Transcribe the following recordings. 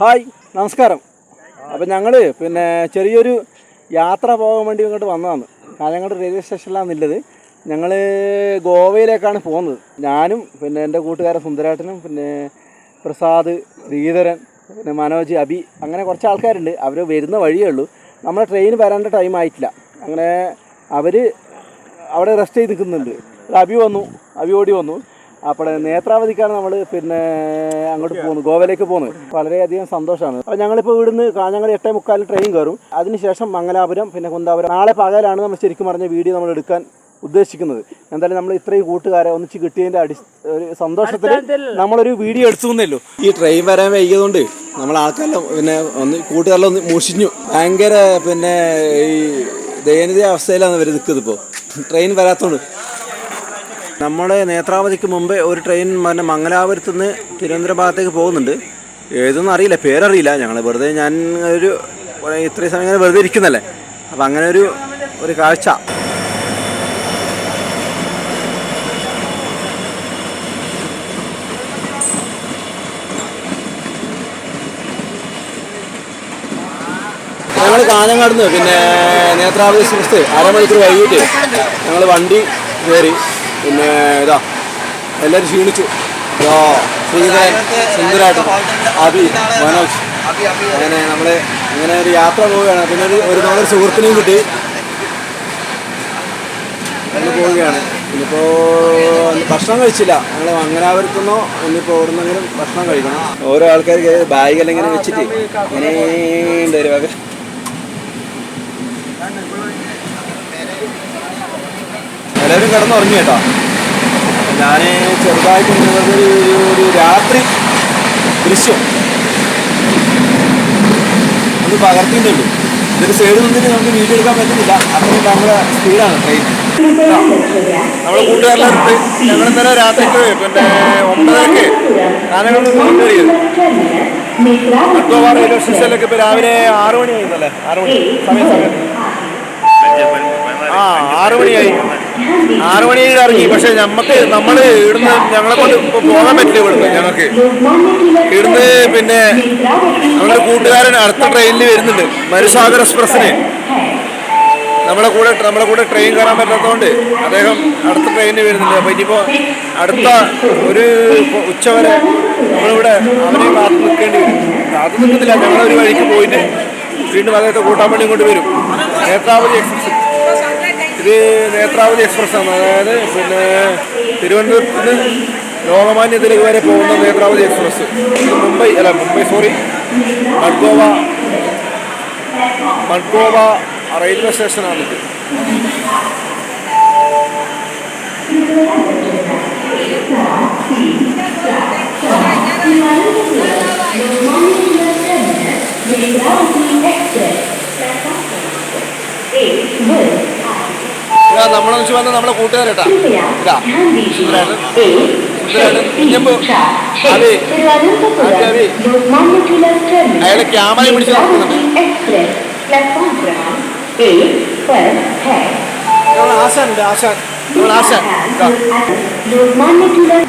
Hi നമസ്കാരം. അപ്പം ഞങ്ങൾ ചെറിയൊരു യാത്ര പോകാൻ വേണ്ടി ഇങ്ങോട്ട് വന്നതാണ്. കാഞ്ഞങ്ങാട് റെയിൽവേ സ്റ്റേഷനിലാണുള്ളത്. ഞങ്ങൾ ഗോവയിലേക്കാണ് പോകുന്നത്. ഞാനും എൻ്റെ കൂട്ടുകാരൻ സുന്ദരേട്ടനും പ്രസാദ്, ശ്രീധരൻ, മനോജ്, അബി, അങ്ങനെ കുറച്ച് ആൾക്കാരുണ്ട്. അവർ വരുന്ന വഴിയേ ഉള്ളൂ. നമ്മളെ ട്രെയിൻ വരേണ്ട ടൈം ആയിട്ടില്ല. അങ്ങനെ അവർ അവിടെ റെസ്റ്റ് ചെയ്ത് നിൽക്കുന്നുണ്ട്. അബി ഓടി വന്നു. അപ്പോൾ നേത്രാവതിക്കാണ് നമ്മൾ അങ്ങോട്ട് പോകുന്നത്, ഗോവയിലേക്ക് പോകുന്നത്. വളരെയധികം സന്തോഷമാണ്. അപ്പോൾ ഞങ്ങളിപ്പോൾ ഇവിടുന്ന് കാഞ്ഞങ്ങാട് 8:45 ട്രെയിൻ കയറും. അതിനുശേഷം മംഗലാപുരം, കുന്താപുരം. നാളെ പകലാണ് നമ്മൾ ശരിക്കും പറഞ്ഞ വീഡിയോ നമ്മൾ എടുക്കാൻ ഉദ്ദേശിക്കുന്നത്. എന്തായാലും നമ്മൾ ഇത്രയും കൂട്ടുകാരെ ഒന്നിച്ച് കിട്ടിയതിൻ്റെ ഒരു സന്തോഷത്തിൽ നമ്മളൊരു വീഡിയോ എടുത്തുന്നല്ലോ. ഈ ട്രെയിൻ വരാൻ വൈകിയതുകൊണ്ട് നമ്മൾ ആൾക്കാരെല്ലാം കൂട്ടുകാരെല്ലാം ഒന്ന് മുഷിഞ്ഞു. ഭയങ്കര ഈ ദയനീയ അവസ്ഥയിലാണ് ഇവർ നിൽക്കുന്നത്. ഇപ്പോൾ ട്രെയിൻ വരാത്തതുകൊണ്ട് നമ്മുടെ നേത്രാവതിക്ക് മുമ്പേ ഒരു ട്രെയിൻ മംഗലാപുരത്ത് നിന്ന് തിരുവനന്തപുരം ഭാഗത്തേക്ക് പോകുന്നുണ്ട്. ഏതൊന്നും അറിയില്ല, പേരറിയില്ല. ഞങ്ങൾ വെറുതെ ഇത്രയും സമയം ഇങ്ങനെ വെറുതെ ഇരിക്കുന്നല്ലേ, അപ്പം അങ്ങനെ ഒരു കാഴ്ച. ഞങ്ങൾ കാഞ്ഞങ്ങാട് നിന്ന് നേത്രാവതി എക്സ്പ്രസ് അരമണിക്കൂർ വൈകിട്ട് ഞങ്ങൾ വണ്ടി കയറി. എല്ലാവരും ക്ഷീണിച്ചു. ശ്രീധരൻ, സുന്ദരായിട്ട്, അബി, മനോജ്, അങ്ങനെ നമ്മൾ ഇങ്ങനെ ഒരു യാത്ര പോവുകയാണ്. ഒരു നല്ലൊരു സുഹൃത്തിനെയും കിട്ടി നമ്മൾ പോവുകയാണ്. ഇനിയിപ്പോൾ ഭക്ഷണം കഴിച്ചില്ല. ഞങ്ങൾ മംഗലാപുരത്തുനിന്നോ ഇനിയിപ്പോൾ എവിടുന്നെങ്കിലും ഭക്ഷണം കഴിക്കണം. ഓരോ ആൾക്കാർക്ക് ബാഗെല്ലാം ഇങ്ങനെ വെച്ചിട്ട് ഇങ്ങനെ ഉണ്ട് ഒരു വക. എല്ലാവരും കിടന്നുറങ്ങി കേട്ടോ. ഞാൻ ചെറുതായിട്ട് ഒരു രാത്രി ദൃശ്യം ഒന്ന് പകർത്തിയിട്ടുള്ളൂ. ഇതൊരു സൈഡിൽ നിന്നിട്ട് നമുക്ക് വീഡിയോ എടുക്കാൻ പറ്റുന്നില്ല. അത്രയും നമ്മുടെ സ്പീഡാണ് ട്രെയിൻ. നമ്മുടെ കൂട്ടുകാരിലുണ്ട്. ഞങ്ങൾ ഇന്നലെ രാത്രിക്ക് 9:00 കാഞ്ഞങ്ങാട് കയറിയത്. ഗോവ റെയിൽവേ സ്റ്റേഷനിലൊക്കെ ഇപ്പോൾ രാവിലെ 6 മണി ആയിരുന്നല്ലേ? 6 മണി സമയത്ത് 6 മണിയായി. 6 മണിയിൽ ഇറങ്ങി. പക്ഷെ നമ്മൾ ഇവിടുന്ന് ഞങ്ങളെ കൊണ്ട് ഇപ്പോൾ പോകാൻ പറ്റില്ല. ഞങ്ങൾക്ക് ഇവിടുന്ന് നമ്മുടെ കൂട്ടുകാരൻ അടുത്ത ട്രെയിനിൽ വരുന്നുണ്ട്, മരുസാഗർ എക്സ്പ്രസ്സിന്. നമ്മളെ കൂടെ ട്രെയിൻ കയറാൻ പറ്റാത്തതുകൊണ്ട് അദ്ദേഹം അടുത്ത ട്രെയിനിൽ വരുന്നുണ്ട്. അപ്പോൾ ഇനിയിപ്പോൾ അടുത്ത ഒരു ഉച്ചവരെ നമ്മളിവിടെ അവനെ കാത്തു നിൽക്കേണ്ടി വരും. കാത്തു നിൽക്കുന്നില്ല, ഞങ്ങളൊരു വഴിക്ക് പോയിട്ട് വീണ്ടും അദ്ദേഹത്തെ കൂട്ടാൻ വേണ്ടി കൊണ്ട് വരും. നേത്രാവതി എക്സ്പ്രസ്, ഇത് നേത്രാവതി എക്സ്പ്രസ് ആണ്. അതായത് തിരുവനന്തപുരത്ത് നിന്ന് ലോകമാന്യ തിലക് വരെ പോകുന്ന നേത്രാവതി എക്സ്പ്രസ്. ഇത് മഡ്ഗോവ റെയിൽവേ സ്റ്റേഷനാണിത്. നമ്മളൊന്നിച്ച് വന്ന് നമ്മളെ കൂട്ടുകാരേട്ടാ അയാളെ ക്യാമറ പിടിച്ച് നടക്കുന്നുണ്ട്.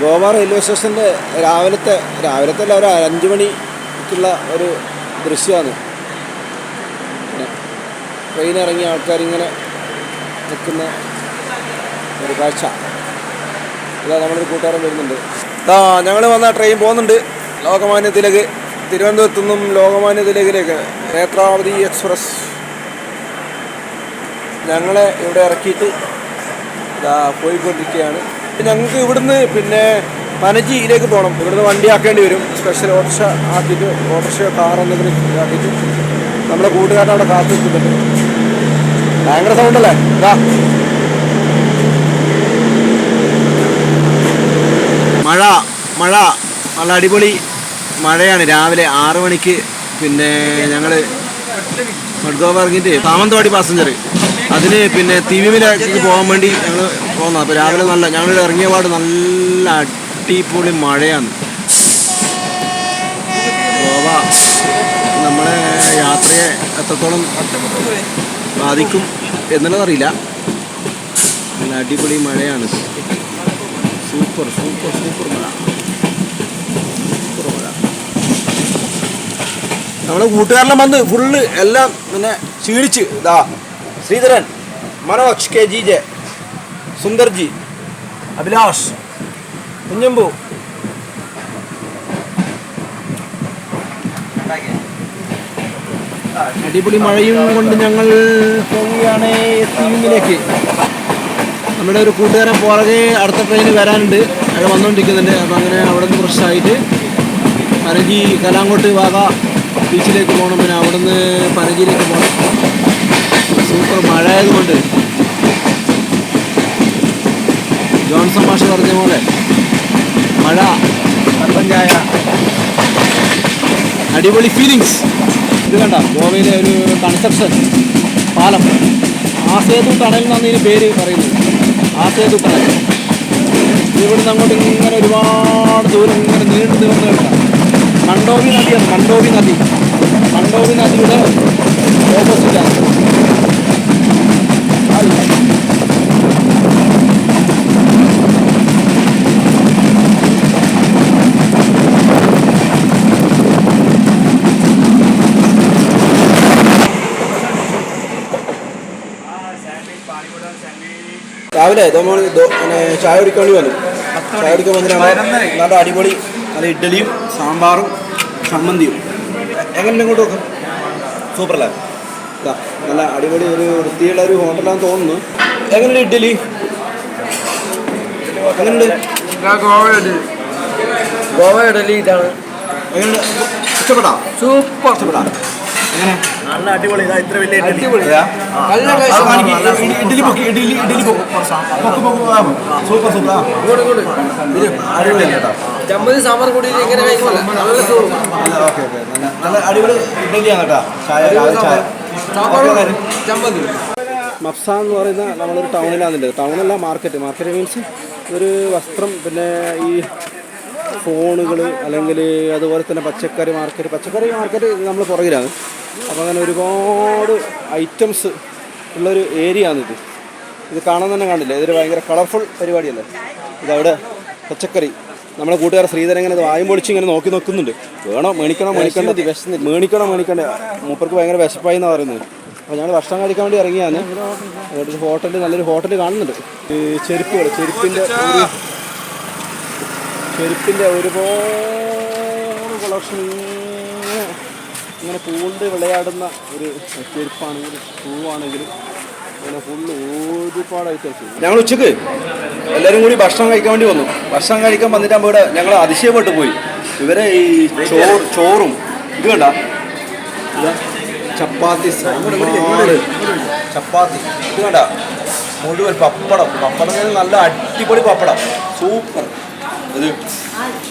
ഗോവ റെയിൽവേ സ്റ്റേഷൻ്റെ രാവിലത്തെ ഒരു 5 മണിക്കുള്ള ഒരു ദൃശ്യമാണ്. ട്രെയിൻ ഇറങ്ങിയ ആൾക്കാരിങ്ങനെ നിൽക്കുന്ന ഒരു കാഴ്ച. ഇതാ നമ്മളൊരു കൂട്ടുകാരൻ വരുന്നുണ്ട്. ഞങ്ങൾ വന്ന ട്രെയിൻ പോകുന്നുണ്ട്. ലോകമാന്യ തിലക്, തിരുവനന്തപുരത്തു നിന്നും ലോകമാന്യ തിലകിലേക്ക് നേത്രാവതി എക്സ്പ്രസ്. ഞങ്ങളെ ഇവിടെ ഇറക്കിയിട്ട് പോയിക്കൊണ്ടിരിക്കുകയാണ്. ഞങ്ങൾക്ക് ഇവിടുന്ന് പനജിയിലേക്ക് പോകണം. ഇവിടുന്ന് വണ്ടി ആക്കേണ്ടി വരും. സ്പെഷ്യൽ ഓട്ടോറിക്ഷ കാർ എന്തെങ്കിലും ആക്കിയിട്ട് നമ്മുടെ കൂട്ടുകാരൻ അവിടെ കാത്തു നിൽക്കുന്നുണ്ട്. ഭയങ്കര സൗണ്ടല്ലേ. മഴ നല്ല അടിപൊളി മഴയാണ്. രാവിലെ 6 മണിക്ക് ഞങ്ങൾ മഡ്ഗോവ ഇറങ്ങിയിട്ട് സാമന്തവാടി പാസഞ്ചർ അതിന് തിരുവിലേക്ക് പോകാൻ വേണ്ടി ഞങ്ങൾ പോകുന്നത്. അപ്പോൾ രാവിലെ ഞങ്ങളിവിടെ ഇറങ്ങിയ പാട് നല്ല അടിപൊളി മഴയാണ്. ഗോവ നമ്മളെ യാത്രയെ എത്രത്തോളം ബാധിക്കും എന്നുള്ളതറിയില്ല. നല്ല അടിപൊളി മഴയാണ്. സൂപ്പർ മഴ. നമ്മുടെ കൂട്ടുകാരെല്ലാം വന്ന് ഫുള്ള് എല്ലാം പിന്നെ ക്ഷീണിച്ച് ഇതാ Sreedharan, Manoj K G J, Sundarji, Abhilash, Kunhambu, അടിപൊളി മഴയും കൊണ്ട് ഞങ്ങൾ പോവുകയാണ് ടീമിലേക്ക്. നമ്മുടെ ഒരു കൂട്ടുകാരൻ പുറകെ അടുത്ത ട്രെയിന് വരാനുണ്ട്, അയാൾ വന്നുകൊണ്ടിരിക്കുന്നുണ്ട്. അപ്പം അങ്ങനെ അവിടെ നിന്ന് ഫ്രഷായിട്ട് പനജി കലാങ്കോട്ട് വാഗ ബീച്ചിലേക്ക് പോകണം. പിന്നെ അവിടെ നിന്ന് പനജിയിലേക്ക് പോകണം. സൂപ്പർ മഴ ആയതുകൊണ്ട് ജോൺസൺ മാഷ് പറഞ്ഞ പോലെ മഴ, കട്ടൻ ചായ, അടിപൊളി ഫീലിങ്സ്. ഇത് കണ്ട ഗോവയിലെ ഒരു കൺസ്ട്രക്ഷൻ പാലം, ആസേതു ടണൽ എന്നാണ് ഇതിന് പേര് പറയുന്നത്. ആസേതു ടണൽ ഇവിടുന്ന് അങ്ങോട്ട് ഇങ്ങനെ ഒരുപാട് ദൂരം ഇങ്ങനെ നീണ്ടു വന്ന് കിടക്കാം. മണ്ടോവി നദിയാണ്, മണ്ടോവി നദി. മണ്ടോവി നദിയുടെ ഓപ്പോസിറ്റാണ്. രാവിലെ ചായ കുടിക്കാൻ വേണ്ടി വന്നു. ചായ കുടിക്കാൻ വന്നിട്ട് നല്ല അടിപൊളി നല്ല ഇഡ്ഡലിയും സാമ്പാറും ചമ്മന്തിയും. എങ്ങനെ ഇങ്ങോട്ട് നോക്കാം? സൂപ്പറല്ലേ? നല്ല അടിപൊളി ഒരു വൃത്തിയുള്ള ഒരു ഹോട്ടലാണെന്ന് തോന്നുന്നു. എങ്ങനെയുണ്ട് ഇഡ്ഡലി? എങ്ങനെയുണ്ട്? ഗോവ ഇഡലി ഇതാണ്. എങ്ങനെയുണ്ട്? ഇഷ്ടപ്പെടാ? സൂപ്പർ. ഇഷ്ടപ്പെടാ? എങ്ങനെ? നല്ല അടിപൊളി. ഇത്ര വലിയ ഇഡ്ഡലി പൊക്കി, ഇഡ്ഡലി സൂപ്പർ സൂപ്പർ. അടിപൊളി കേട്ടോ. ചമ്മന്തി സാമ്പാർ കൂടി ഇങ്ങനെ കഴിക്കുമല്ലോ, നല്ല ഓക്കെ ഓക്കെ. നല്ല അടിപൊളി ഇഡ്ഡലിയാണ് കേട്ടോ. ചായ ചമ്മന്തി. മഫ്സ എന്ന് പറയുന്ന നമ്മളൊരു ടൗണിലാണുണ്ട്. ടൗണല്ല, മാർക്കറ്റ് മീൻസ് ഒരു വസ്ത്രം, പിന്നെ ഈ ഫോണുകൾ, അല്ലെങ്കിൽ അതുപോലെ തന്നെ പച്ചക്കറി മാർക്കറ്റ് നമ്മൾ പുറകിലാണ്. അപ്പോൾ അങ്ങനെ ഒരുപാട് ഐറ്റംസ് ഉള്ളൊരു ഏരിയ ആണിത്. ഇത് കാണാൻ തന്നെ കാണില്ല, ഇതൊരു ഭയങ്കര കളർഫുൾ പരിപാടിയല്ലേ. ഇതവിടെ പച്ചക്കറി. നമ്മളെ കൂട്ടുകാർ ശ്രീധരൻ ഇങ്ങനെ വായും പൊളിച്ച് ഇങ്ങനെ നോക്കി നിൽക്കുന്നുണ്ട്. മേടിക്കണം മൂപ്പർക്ക് ഭയങ്കര വിശപ്പായി എന്നാണ് പറയുന്നത്. അപ്പോൾ ഞങ്ങൾ ഭക്ഷണം കഴിക്കാൻ വേണ്ടി ഇറങ്ങിയാണ്. ഒരു ഹോട്ടൽ, നല്ലൊരു ഹോട്ടൽ കാണുന്നുണ്ട്. ഈ ചെരുപ്പിൻ്റെ ഒരുപാട് കളക്ഷൻ ഇങ്ങനെ പൂണ്ട് വിളയാടുന്ന ഒരു ചെരുപ്പാണെങ്കിലും ഷൂവാണെങ്കിലും അങ്ങനെ ഫുള്ള് ഒരുപാട് ഐറ്റംസ്. ഞങ്ങൾ ഉച്ചക്ക് എല്ലാവരും കൂടി ഭക്ഷണം കഴിക്കാൻ വേണ്ടി വന്നു. ഭക്ഷണം കഴിക്കാൻ വന്നിട്ടാകുമ്പോൾ ഇവിടെ ഞങ്ങൾ അതിശയപ്പെട്ടു പോയി. ഇവരെ ഈ ചോറും ഇത് കണ്ട ചപ്പാത്തി ഇത് കണ്ട മുഴുവൻ പപ്പടം നല്ല അടിപൊളി പപ്പടം, സൂപ്പർ.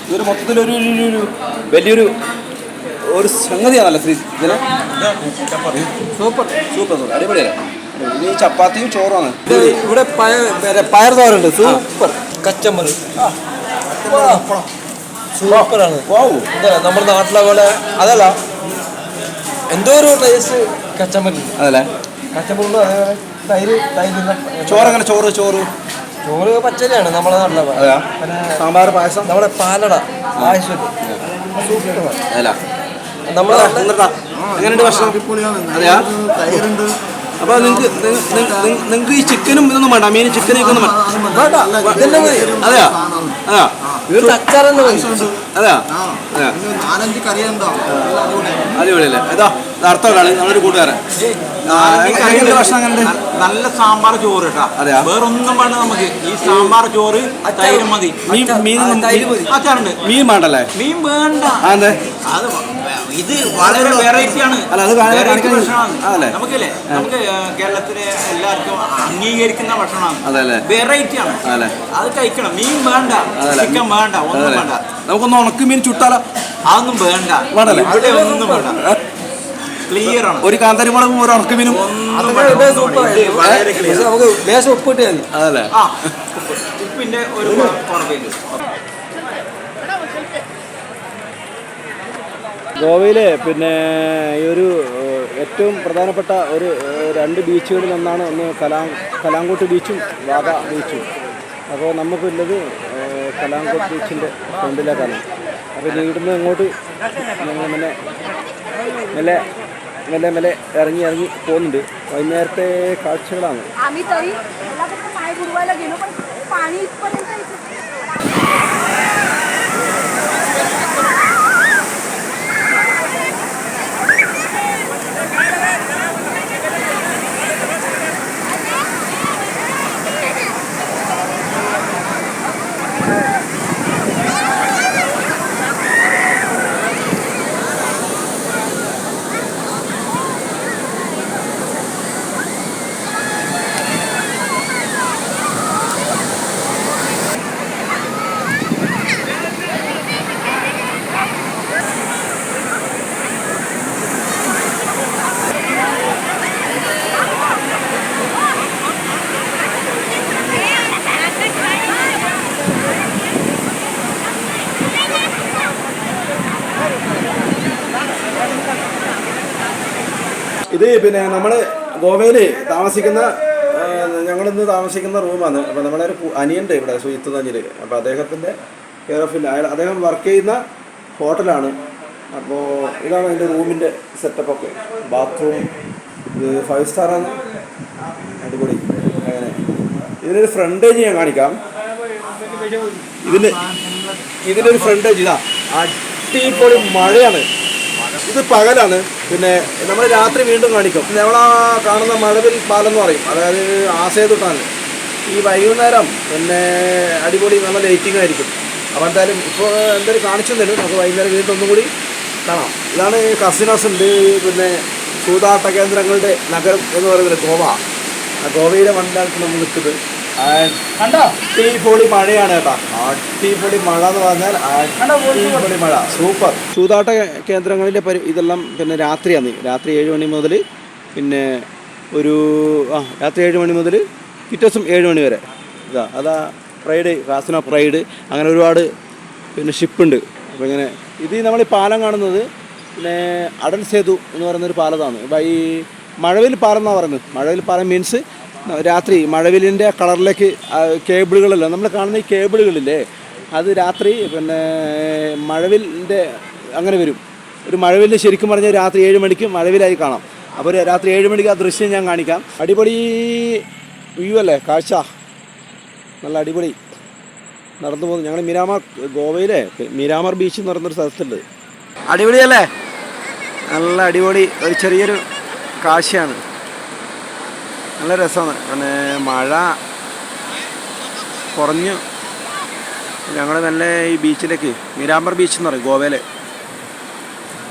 ഇതൊരു മൊത്തത്തിലൊരു വലിയൊരു സംഗതിയാണല്ലോ ശ്രീ ഇതിനെ. സൂപ്പർ അടിപൊളിയല്ലേ? ഇനി ചപ്പാത്തിയും ചോറാണ്. ഇവിടെ പയർ തോരുണ്ട്, സൂപ്പർ. കച്ചമ്പർ സൂപ്പറാണ്. നമ്മുടെ നാട്ടിലെ പോലെ അതല്ല, എന്തോ ഒരു ടേസ്റ്റ് കച്ചമ്പറിന്. അതല്ലേ? കച്ചമ്പറുണ്ട്. അതേപോലെ ചോറങ്ങനെ ചോറ് പച്ചരിയാണ് നമ്മുടെ നാട്ടിലെ. സാമ്പാർ, പായസം, നമ്മുടെ പാലട പായസം അതല്ല നമ്മുടെ എങ്ങനെയുണ്ട് ഭക്ഷണം? അതെയാ? അപ്പോൾ നിങ്ങൾക്ക് ഈ ചിക്കനും ഇതൊന്നും വേണ്ട, മീൻ ചിക്കനും ഇതൊന്നും വേണ്ട. അതെയാ? അച്ചാർ തന്നെ മതി. അതെയാ? അടിപൊളിയല്ലേ? അർത്ഥമാണ് നമ്മളൊരു കൂട്ടുകാരൻ. ഭക്ഷണം അങ്ങനെ നല്ല സാമ്പാർ ചോറ് കേട്ടാ. അതെയാ? വേറൊന്നും വേണ്ട നമുക്ക്. ഈ സാമ്പാർ ചോറ് തൈര് മതി. അച്ചാറുണ്ട്. മീൻ വേണ്ടല്ലേ? മീൻ വേണ്ട. അതെ, അത് ഇത് വളരെ വെറൈറ്റി ആണ്. അല്ല അത് ഭക്ഷണമാണ്. നമുക്കല്ലേ, നമുക്ക് കേരളത്തിലെ എല്ലാവർക്കും അംഗീകരിക്കുന്ന ഭക്ഷണമാണ്. വെറൈറ്റി ആണ്, അത് കഴിക്കണം. മീൻ വേണ്ട, ചിക്കൻ വേണ്ട, ഒന്നും വേണ്ട. നമുക്കൊന്ന് ഉണക്ക് മീൻ ചുട്ടാലോ? അതൊന്നും വേണ്ട, ഇവിടെ ഒന്നും വേണ്ട. ക്ലിയർ ആണ്. ഒരു കാന്താരി മുളകും ഒരു ഉണക്ക് മീനും നമുക്ക് ലേശം ഉപ്പിട്ട് മതി. അതല്ലേ? ഉപ്പിന്റെ ഒരു കുറവില്ല. ഗോവയിലെ പിന്നെ ഈ ഒരു ഏറ്റവും പ്രധാനപ്പെട്ട ഒരു 2 ബീച്ചുകളിൽ ഒന്നാണ്. ഒന്ന് കലാങ്കോട്ട് ബീച്ചും വാഗ ബീച്ചും. അപ്പോൾ നമുക്കുള്ളത് കലാങ്കോട്ട് ബീച്ചിൻ്റെ ഫ്രണ്ടിലേക്കാണ്. അപ്പോൾ ഇവിടുന്ന് ഇങ്ങോട്ട് ഞങ്ങൾ പിന്നെ മെല്ലെ മെല്ലെ മെല്ലെ ഇറങ്ങി പോകുന്നുണ്ട്. വൈകുന്നേരത്തെ കാഴ്ചകളാണ്. आम्ही तरी मला फक्त पाय बुडवायला गेलो पण पाणी इथपर्यंत इथे. ഇത് പിന്നെ നമ്മൾ ഗോവയിൽ താമസിക്കുന്ന ഞങ്ങളിന്ന് താമസിക്കുന്ന റൂമാണ്. അപ്പോൾ നമ്മളെ ഒരു അനിയൻ്റെ ഇവിടെ സുയിത്ത് തഞ്ഞിൽ. അപ്പോൾ അദ്ദേഹത്തിൻ്റെ കെയർ ഓഫിൽ അദ്ദേഹം വർക്ക് ചെയ്യുന്ന ഹോട്ടലാണ്. അപ്പോൾ ഇതാണ് അതിൻ്റെ റൂമിൻ്റെ സെറ്റപ്പൊക്കെ. ബാത്റൂം ഇത് 5 സ്റ്റാറാണ്, അടിപൊളി. അങ്ങനെ ഇതിനൊരു ഫ്രണ്ടേജ് ഞാൻ കാണിക്കാം. ഇതിൻ്റെ ഒരു ഫ്രണ്ടേജ് ഇതാ, അടിപൊളി മഴയാണ്. ഇത് പകലാണ്. പിന്നെ നമ്മൾ രാത്രി വീണ്ടും കാണിക്കും. നമ്മളാ കാണുന്ന മഴവിൽ പാലം എന്ന് പറയും, അതായത് ആസേതുട്ടാണ്. ഈ വൈകുന്നേരം പിന്നെ അടിപൊളി നല്ല ലൈറ്റിംഗ് ആയിരിക്കും. അപ്പോൾ എന്തായാലും ഇപ്പോൾ എന്തായാലും കാണിച്ചു തരും. നമുക്ക് വൈകുന്നേരം വീണ്ടും ഒന്നും കൂടി കാണാം. ഇതാണ് കസിനോസ് ഉണ്ട്, പിന്നെ ചൂതാട്ട കേന്ദ്രങ്ങളുടെ നഗരം എന്ന് പറയുന്നത് ഗോവ. ആ ഗോവയിലെ മണ്ണിലാണ് നമ്മൾ നിൽക്കുന്നത്. അടിപൊളി മഴയാണ് കേട്ടോ. അടിപൊളി മഴ എന്ന് പറഞ്ഞാൽ അടിപൊളി മഴ, സൂപ്പർ. ചൂതാട്ട കേന്ദ്രങ്ങളിലെ ഇതെല്ലാം പിന്നെ രാത്രിയാണ്. രാത്രി 7 മണി മുതൽ പിന്നെ ഒരു രാത്രി 7 മണി മുതൽ പിറ്റേ ദിവസം 7 മണി വരെ. അതാ പ്രൈഡ്, കാസിനോ പ്രൈഡ്, അങ്ങനെ ഒരുപാട് പിന്നെ ഷിപ്പുണ്ട്. അപ്പോൾ ഇങ്ങനെ ഇത് നമ്മൾ ഈ പാലം കാണുന്നത് പിന്നെ അടൽ സേതു എന്ന് പറയുന്നൊരു പാലത്താണ്. ഇപ്പോൾ ഈ മഴവിൽ പാലം എന്നാണ് പറയുന്നത്. മഴവിൽ പാലം മീൻസ് രാത്രി മഴവിലിൻ്റെ കളറിലേക്ക് കേബിളുകളല്ല നമ്മൾ കാണുന്ന ഈ കേബിളുകളില്ലേ, അത് രാത്രി പിന്നെ മഴവിലിൻ്റെ അങ്ങനെ വരും. ഒരു മഴവിൽ ശരിക്കും പറഞ്ഞാൽ രാത്രി 7 മണിക്ക് മഴവിലായി കാണാം. അപ്പോൾ രാത്രി 7 മണിക്ക് ആ ദൃശ്യം ഞാൻ കാണിക്കാം. അടിപൊളി വ്യൂ അല്ലേ, കാഴ്ച നല്ല അടിപൊളി. നടന്നു പോകുന്നു ഞങ്ങൾ ഗോവയിലെ മിരാമാർ ബീച്ച് എന്ന് പറയുന്നൊരു സ്ഥലത്തുണ്ട്. അടിപൊളിയല്ലേ, നല്ല അടിപൊളി ഒരു ചെറിയൊരു കാഴ്ചയാണ്, നല്ല രസമാണ്. പിന്നെ മഴ കുറഞ്ഞു ഞങ്ങൾ നല്ല ഈ ബീച്ചിലേക്ക്, മിരാമർ ബീച്ച് എന്ന് പറയും ഗോവയിലെ.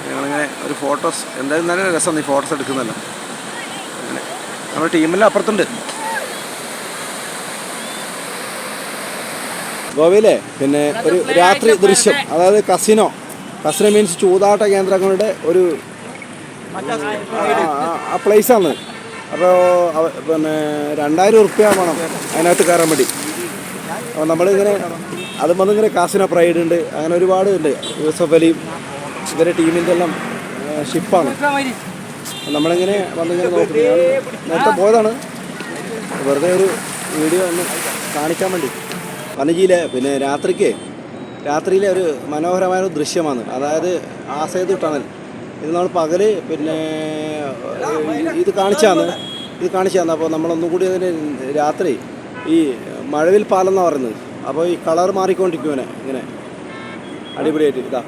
ഞങ്ങളിങ്ങനെ ഒരു ഫോട്ടോസ്, എന്തായാലും നല്ല രസമാണ് ഈ ഫോട്ടോസ് എടുക്കുന്നതല്ല. അങ്ങനെ നമ്മുടെ ടീമെല്ലാം അപ്പുറത്തുണ്ട്. ഗോവയിലെ പിന്നെ ഒരു രാത്രി ദൃശ്യം, അതായത് കസിനോ മീൻസ് ചൂതാട്ട കേന്ദ്രങ്ങളുടെ ഒരു ആ പ്ലേസാണ്. അപ്പോൾ പിന്നെ 2000 ഉറുപ്പ്യ വേണം അതിനകത്ത് കയറാൻ വേണ്ടി. അപ്പോൾ നമ്മളിങ്ങനെ അത് വന്നിങ്ങനെ കാസിനോ പ്രൈഡ് ഉണ്ട്, അങ്ങനെ ഒരുപാട് ഉണ്ട്. യൂസഫ് അലിയും ഇവരുടെ ടീമിൻ്റെ എല്ലാം ഷിപ്പാണ്. നമ്മളിങ്ങനെ വന്നിങ്ങനെ നോക്കുന്നത്. ഞാൻ നേരത്തെ പോയതാണ്, വെറുതെ ഒരു വീഡിയോ ഒന്ന് കാണിക്കാൻ വേണ്ടി. പനജിയിലെ പിന്നെ രാത്രിയിലെ ഒരു മനോഹരമായൊരു ദൃശ്യമാണ്. അതായത് ആസേതു ടണൽ. ഇത് നമ്മൾ പകൽ പിന്നെ ഇത് കാണിച്ചാണ്. അപ്പോൾ നമ്മളൊന്നും കൂടി അതിന് രാത്രി ഈ മഴവിൽ പാലം എന്നാണ് പറയുന്നത്. അപ്പോൾ ഈ കളർ മാറിക്കൊണ്ടിരിക്കും ഇങ്ങനെ അടിപൊളിയായിട്ട്. ഇതാ